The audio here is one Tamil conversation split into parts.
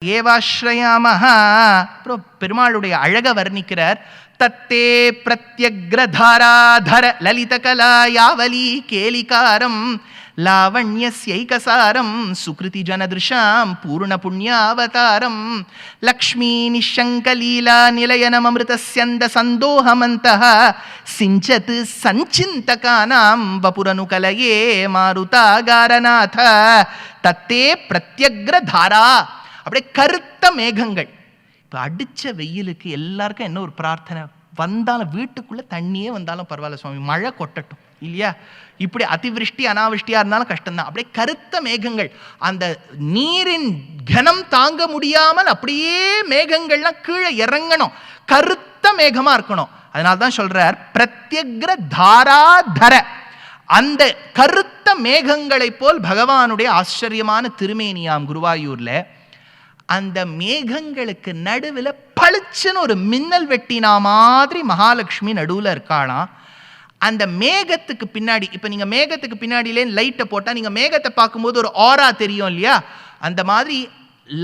ஏவாஸ்ரயாமஹா. அப்புறம் பெருமாளுடைய அழக வர்ணிக்கிறார். தத்தே பிரத்யக்ரதாராதர லலித கலா யாவலி கேலிகாரம் லாவண்யஸ்யைகசாரம் சுக்ருதி ஜனதிருஷாம் பூர்ண புண்ணியாவதாரம் லக்ஷ்மீ நிஷங்கலீலா நிலையனமமிருதஸ்யந்த சந்தோஹமந்தஹ சிஞ்சத் சஞ்சிந்தகானாம் வபுரனுகலயே மாருதாகாரநாத. தத்தே பிரத்யக்ரதாரா, அப்படியே கருத்த மேகங்கள். இப்போ அடிச்ச வெயிலுக்கு எல்லாருக்கும் என்ன ஒரு பிரார்த்தனை? வந்தாலும் வீட்டுக்குள்ள தண்ணியே வந்தாலும் பரவாயில்ல சுவாமி, மழை கொட்டட்டும் இல்லையா? இப்படி அதிவிருஷ்டி அனாவிருஷ்டியா இருந்தாலும் கஷ்டம்தான். அப்படியே கருத்த மேகங்கள், அந்த நீரின் கனம் தாங்க முடியாமல் அப்படியே மேகங்கள்லாம் கீழே இறங்கணும், கருத்த மேகமா இருக்கணும். அதனால்தான் சொல்றார் பிரத்யக்ர தாராதர. அந்த கருத்த மேகங்களை போல் பகவானுடைய ஆச்சரியமான திருமேனியாம் குருவாயூர்ல. அந்த மேகங்களுக்கு நடுவில் பளிச்சுன்னு ஒரு மின்னல் வெட்டினா மாதிரி மகாலட்சுமி நடுவில் இருக்காளாம். அந்த மேகத்துக்கு பின்னாடி, இப்போ நீங்கள் மேகத்துக்கு பின்னாடியிலே லைட்டை போட்டால் நீங்கள் மேகத்தை பார்க்கும்போது ஒரு ஆரா தெரியும் இல்லையா? அந்த மாதிரி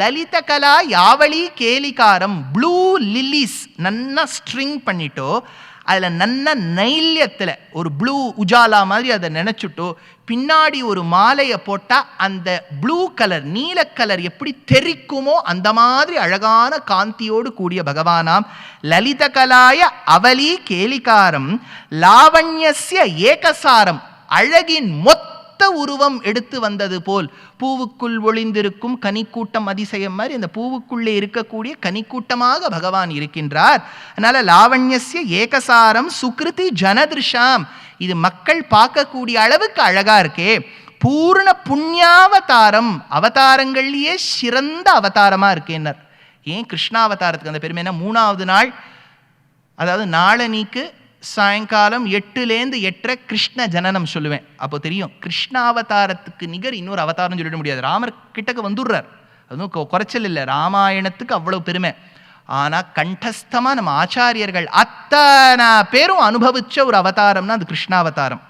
லலித கலா யாவளி கேலிகாரம், ப்ளூ லில்லிஸ் நன்னா ஸ்ட்ரிங் பண்ணிட்டோ, அதில் நன்ன நைல்யத்தில் ஒரு ப்ளூ உஜாலா மாதிரி அதை நினச்சிட்டோ, பின்னாடி ஒரு மாலையை போட்டால் அந்த ப்ளூ கலர் நீல கலர் எப்படி தெரிக்குமோ அந்த மாதிரி அழகான காந்தியோடு கூடிய பகவானாம் லலித கலாய அவலி கேலிகாரம் லாவண்யஸ்ய ஏகசாரம். அழகின் மொத்த உருவம் எடுத்து வந்தது போல் பூவுக்குள் ஒளிந்திருக்கும் கனிக்கூட்டம் அதிசயம் மாதிரி அந்த பூவுக்குள்ளே இருக்கக்கூடிய கனிக்கூட்டமாக பகவான் இருக்கின்றார். அதனால லாவண்யஸ்ய ஏகசாரம் சுக்ருதி ஜனதிருஷாம், இது மக்கள் பார்க்கக்கூடிய அளவுக்கு அழகா இருக்கே. பூர்ண புண்ணியாவதாரம், அவதாரங்கள்லயே சிறந்த அவதாரமா இருக்கேன்னர். ஏன் கிருஷ்ணாவதாரத்துக்கு அந்த பெருமைனா, 3ஆவது நாள், அதாவது நாளனிக்கு சாயங்காலம் 8லேருந்து 8:30 கிருஷ்ண ஜனனம் சொல்லுவேன். அப்போ தெரியும் கிருஷ்ணாவதாரத்துக்கு நிகர் இன்னொரு அவதாரம் சொல்லிட முடியாது. ராமர் கிட்டக்கு வந்துடுறார், அதுவும் குறைச்சல் இல்லை. ராமாயணத்துக்கு அவ்வளவு பெருமை. ஆனால் கண்டஸ்தமாக நம்ம ஆச்சாரியர்கள் அத்தனை பேரும் அனுபவிச்ச ஒரு அவதாரம்னா அது கிருஷ்ணாவதாரம்.